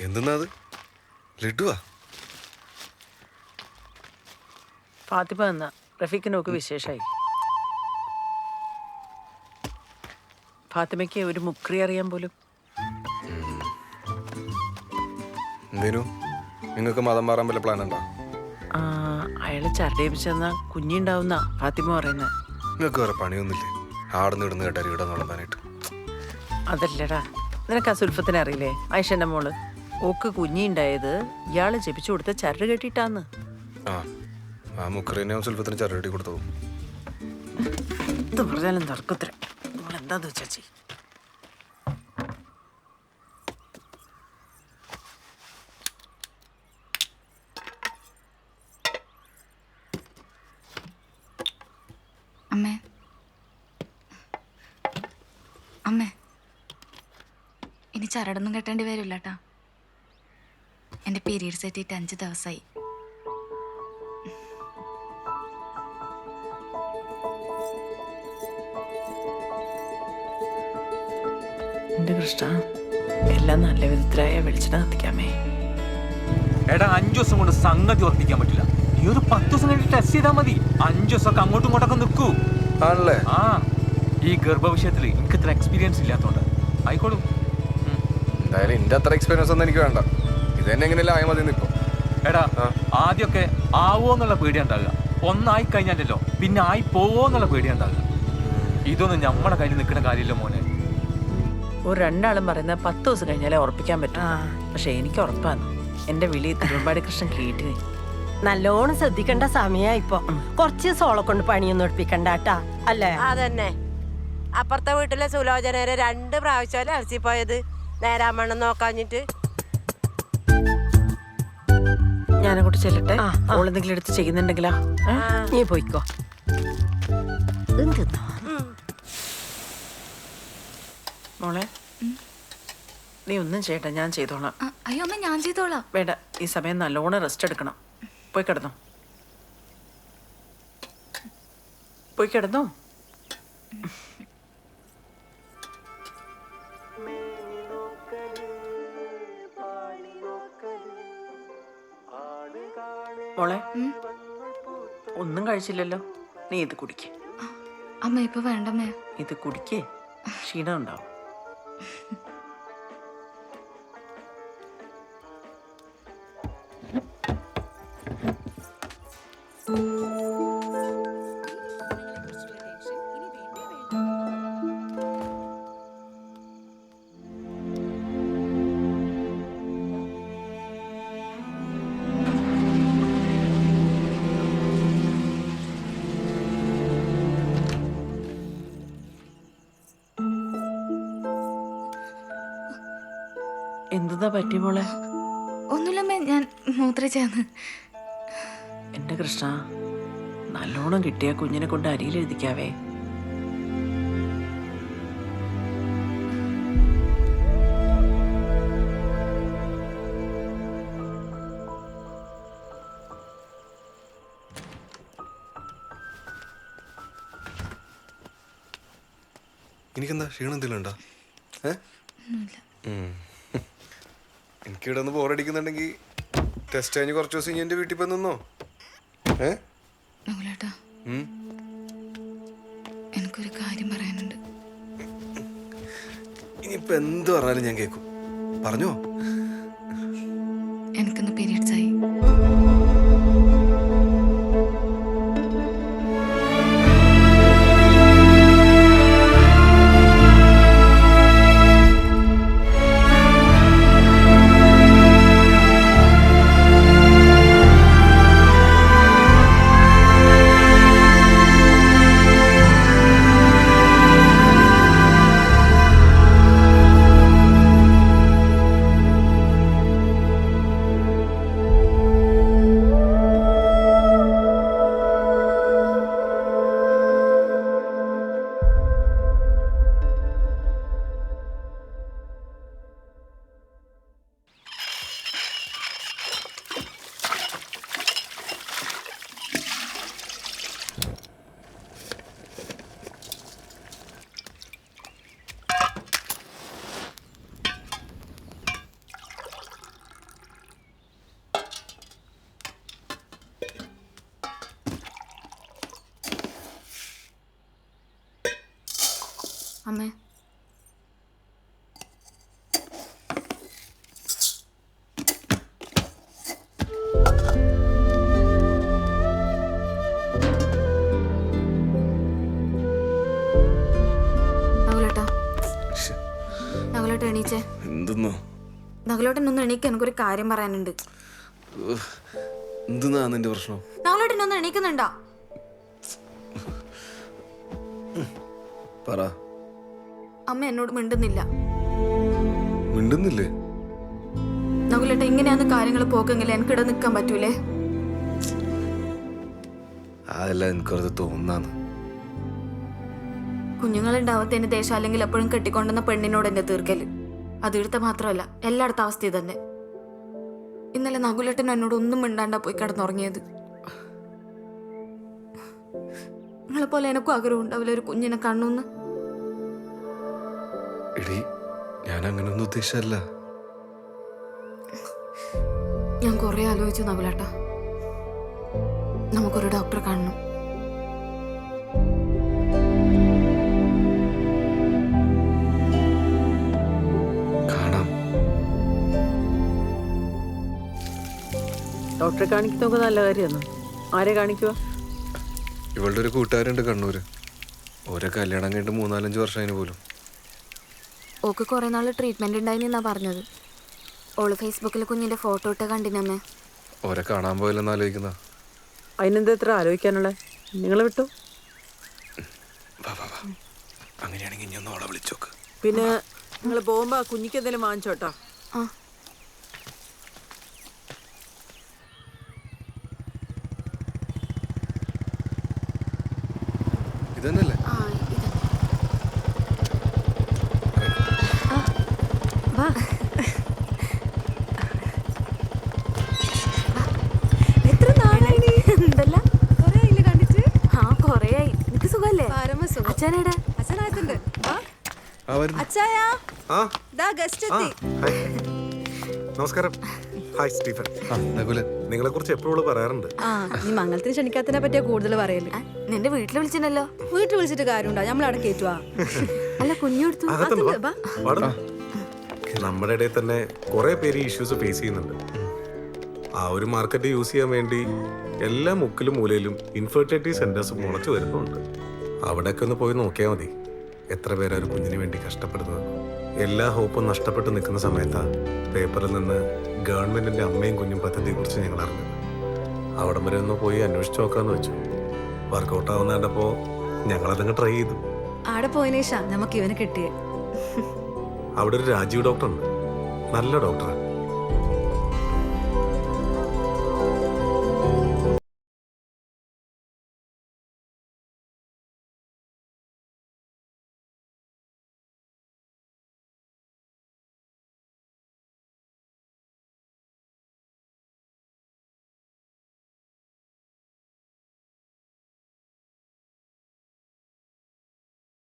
എന്തെന്നാ അത്? ലഡുവാ? ഫാത്തിമ എന്ന റഫീഖിനൊക്കെ വിശേഷമായി. ഫാത്തിമയ്ക്ക് ഒരു മുക്രി അറിയാൻ പോലും. എന്തേനു നിങ്ങൾക്ക് മതം മാറാൻ വല്ല പ്ലാൻ ഉണ്ടോ? അയാള് ചരടേപ്പിച്ചെന്നാ കുഞ്ഞിണ്ടാവുന്ന ഫാത്തിമ പറയുന്നത്. നിങ്ങൾക്ക് വേറെ പണിയൊന്നുമില്ലേ? ആടുന്ന് ഇടുന്ന് കേട്ടാൽ ഇവിടെ നോളാനായിട്ട്. അതല്ലടാ, നിനക്ക് ആ സുൽഫത്തിനെ അറിയില്ലേ? ആയിഷന്റെ മോള്. ഓക്ക് കുഞ്ഞിണ്ടായത് ഇയാള് ജപിച്ചു കൊടുത്ത ചരട് കെട്ടിട്ടാന്ന്. ആ മുക്രീനെ സുൽഫത്തിന് ചരടി കൊടുത്തു. എന്ത് പറഞ്ഞാലും തർക്കത്തില് എന്താന്ന് വെച്ചാ ചെയ്. അമ്മേ അമ്മേ ഇനി ചരടൊന്നും കെട്ടേണ്ടി വരില്ല കേട്ടാ. എൻ്റെ പീരീഡ്സ് എത്തിയിട്ട് 5 ദിവസമായി. എന്റെ കൃഷ്ണ, എല്ലാം നല്ല വിധത്തിലായ വെളിച്ചെണ്ണ കത്തിക്കാമേ. എടാ 5 ദിവസം കൊണ്ട് സംഗതി ഉറപ്പിക്കാൻ പറ്റില്ല. നീ ഒരു 10 ദിവസം കഴിഞ്ഞ് ടെസ്റ്റ് ചെയ്താൽ മതി. 5 ദിവസമൊക്കെ അങ്ങോട്ടും ഇങ്ങോട്ടൊക്കെ നിൽക്കൂ. ആണല്ലേ? ഈ ഗർഭ വിഷയത്തിൽ എനിക്ക് ഇത്ര എക്സ്പീരിയൻസ് ഇല്ലാത്തതുകൊണ്ട് ആയിക്കോളൂ. എന്തായാലും എന്റെ അത്ര എക്സ്പീരിയൻസ് ഒന്നും എനിക്ക് വേണ്ട. ഇത് തന്നെ എങ്ങനെയല്ല ആയ മതി. ഇപ്പൊ എടാ ആദ്യമൊക്കെ ആവോ എന്നുള്ള പേടിയാ ഉണ്ടാകുക. ഒന്നായി കഴിഞ്ഞാലല്ലോ പിന്നെ ആയി പോവോ എന്നുള്ള പേടിയാ ഉണ്ടാകുക. ഇതൊന്നും നമ്മുടെ കയ്യിൽ നിൽക്കുന്ന കാര്യമില്ല മോനെ. ഒരു രണ്ടാളും പറയുന്നത് 10 ദിവസം കഴിഞ്ഞാലേ ഉറപ്പിക്കാൻ പറ്റും. പക്ഷെ എനിക്ക് ഉറപ്പാണ്. എന്റെ വിളി തിരുവമ്പാടി കൃഷ്ണൻ കേട്ട് നല്ലോണം ശ്രദ്ധിക്കേണ്ട സമയാ ഇപ്പൊ. കുറച്ച് സോളെ കൊണ്ട് പണിയൊന്നും എടുപ്പിക്കണ്ടാട്ടാ, അല്ലേ? അതന്നെ. അപ്പുറത്തെ വീട്ടിലെ സുലോചനരെ 2 പ്രാവശ്യമല്ലേ അലസിപ്പോയത് നേരാമണ്ണം നോക്കാഞ്ഞിട്ട്. ഞാനങ്ങോട്ട് ചെല്ലട്ടെ. ഓളെന്തെങ്കിലും എടുത്ത് ചെയ്യുന്നുണ്ടെങ്കിലാ നീ പോയിക്കോ. മോളെ നീ ഒന്നും ചെയ്യട്ടെ, ഞാൻ ചെയ്തോളാം. അയ്യോ അമ്മ, ഞാൻ ചെയ്തോളാം. വേണ്ട, ഈ സമയം നല്ലോണം റെസ്റ്റ് എടുക്കണം. പോയി കിടന്നോ, പോയി കിടന്നോ. മോളെ ഒന്നും കഴിച്ചില്ലല്ലോ, നീ ഇത് കുടിക്ക്. അമ്മ ഇപ്പൊ വേണ്ടമ്മേ. ഇത് കുടിക്കേ, ക്ഷീണം ഉണ്ടാവും. എന്താ പറ്റി മോളെ? ഒന്നുമില്ലമ്മേ, ഞാൻ മൂത്രച്ചാന്ന്. എന്റെ കൃഷ്ണ, നല്ലോണം കിട്ടിയ കുഞ്ഞിനെ കൊണ്ട് അരിയിൽ എഴുതിക്കാവേ. എനിക്കെന്താ ക്ഷീണം എന്തെങ്കിലും ഉണ്ടോ? എനിക്കിവിടെ ഒന്ന് ബോറടിക്കുന്നുണ്ടെങ്കിൽ ടെസ്റ്റ് കഴിഞ്ഞ് കുറച്ച് ദിവസം എന്റെ വീട്ടിൽ പോയി നിന്നോ. എനിക്കൊരു കാര്യം പറയാനുണ്ട്. ഇനിയിപ്പോ എന്ത് പറഞ്ഞാലും ഞാൻ കേൾക്കും. പറഞ്ഞോ. എനിക്കൊന്ന് പീരീഡ്സ് ആയി. അമ്മേ നകുലേട്ടാ നകുലേട്ട എണീച്ചേ. എന്തെന്നോ നകുലേട്ടൻ ഒന്ന് എണീക്ക്, എനിക്കൊരു കാര്യം പറയാനുണ്ട്. എന്തെന്നാ നിന്റെ പ്രശ്നം? നകുലേട്ടൻ ഒന്ന് എണീക്കുന്നുണ്ടോ? പറ. അമ്മ എന്നോട് മിണ്ടുന്നില്ല. മിണ്ടുന്നില്ലേ? നകുലേട്ട ഇങ്ങനെയാന്ന് കാര്യങ്ങൾ പോക്കെങ്കിൽ എനിക്കിടെ നിൽക്കാൻ പറ്റൂലേ? അതല്ല എനിക്കത് തോന്നാന്ന്. കുഞ്ഞുങ്ങളുണ്ടാവത്തേന് ദേശം അല്ലെങ്കിൽ എപ്പോഴും കെട്ടിക്കൊണ്ടുവന്ന പെണ്ണിനോട് എന്റെ തീർക്കല്. അത് ഇവിടുത്തെ മാത്രമല്ല, എല്ലായിടത്തും അവസ്ഥ തന്നെ. ഇന്നലെ നകുലേട്ടൻ എന്നോട് ഒന്നും മിണ്ടാണ്ടാ പോയി കിടന്നുറങ്ങിയത്. നിങ്ങളെ പോലെ എനക്കും ആഗ്രഹം ഉണ്ടാവില്ല ഒരു കുഞ്ഞിനെ കണ്ണൂന്ന്. എടി, ഞാൻ അങ്ങനൊന്നും ഉദ്ദേശിച്ചല്ല. ഞാൻ കുറെ ആലോചിച്ചു നകുലേട്ടാ, നമുക്കൊരു ഡോക്ടറെ കാണണം. കാണാം. ഡോക്ടറെ കാണിക്കുന്നതൊക്കെ നല്ല കാര്യമാണ്. ആരെ കാണിക്കുക? ഇവളുടെ ഒരു കൂട്ടുകാരുണ്ട് കണ്ണൂര്. ഓരോ കല്യാണം കഴിഞ്ഞിട്ട് 3-4 വർഷം അതിന് പോലും. ഓക്ക് കുറെ നാള് ട്രീറ്റ്മെന്റ് ഉണ്ടായിന്നാ പറഞ്ഞത്. ഓള് ഫേസ്ബുക്കിൽ കുഞ്ഞിന്റെ ഫോട്ടോ ഇട്ട് കണ്ടിനമ്മേ. ഓരെ കാണാൻ പോയില്ലെന്ന് ആലോചിക്കുന്ന. അതിനെന്താ ഇത്ര ആലോചിക്കാനുള്ളത്? നിങ്ങൾ വിട്ടു. അങ്ങനെയാണെങ്കിൽ ഇനി ഒന്ന് ഓളെ വിളിച്ചോക്ക്. പിന്നെ നിങ്ങൾ പോകുമ്പോ കുഞ്ഞിക്ക് എന്തെങ്കിലും വാങ്ങിച്ചോട്ടോ. ആ ഇതന്നല്ലേ? ആ ഇത് വാ. എത്ര നാളായി എന്തല്ല കണ്ടിട്ട്? ആ കൊറേയായി. നിനക്ക് സുഖല്ലേ? അച്ഛനേടാ? അച്ഛനകത്തുണ്ട്. ആ, വരുന്നു. അച്ഛായാ ആ, ദാ ഗസ്റ്റ് ആ, എത്തി. ഹായ്. നമസ്കാരം. Hi Stephen. ആ, നകുലൻ. നിങ്ങളെ കുറിച്ച് എപ്പോഴും പറയാറുണ്ട്. ആ നീ മംഗളത്തിന് ക്ഷണിക്കാത്തതിനെ പറ്റിയാ കൂടുതൽ പറയല്. നിന്റെ വീട്ടിൽ വിളിച്ചിട്ടല്ലോ. വീട്ടിൽ വിളിച്ചിട്ട് കാര്യമുണ്ടോ? നമ്മളവിടെ കയറ്റുവാ. അല്ല കുഞ്ഞു എടുത്തു. അകത്തുണ്ട്, വാ. വാടാ. നമ്മുടെ ഇടയിൽ തന്നെ കുറെ പേര് ഇഷ്യൂസ് ഫേസ് ചെയ്യുന്നുണ്ട്. ആ ഒരു മാർക്കറ്റ് യൂസ് ചെയ്യാൻ വേണ്ടി എല്ലാ മുക്കിലും മൂലയിലും ഇൻഫെർട്ടിലിറ്റി സെന്റേഴ്സ് മുളച്ചു വരുന്നുണ്ട്. അവിടെയൊക്കെ ഒന്ന് പോയി നോക്കിയാൽ മതി എത്ര പേരാ ഒരു കുഞ്ഞിന് വേണ്ടി കഷ്ടപ്പെടുന്നത്. എല്ലാ ഹോപ്പും നഷ്ടപ്പെട്ട് നിൽക്കുന്ന സമയത്താണ് പേപ്പറിൽ നിന്ന് ഗവൺമെന്റിന്റെ അമ്മയും കുഞ്ഞും പദ്ധതിയെക്കുറിച്ച് ഞങ്ങൾ അറിഞ്ഞു. അവിടം വരെ ഒന്ന് പോയി അന്വേഷിച്ച് നോക്കാന്ന് വെച്ചു. വർക്കൗട്ട് ആവുന്ന കണ്ടപ്പോൾ ഞങ്ങളതങ്ങ് ട്രൈ ചെയ്തു. ആടെ പോയതിനേശാ നമുക്ക് ഇവനെ കിട്ടിയേ. അവിടെ ഒരു രാജീവ് ഡോക്ടർ ഉണ്ട്, നല്ല ഡോക്ടറാണ്.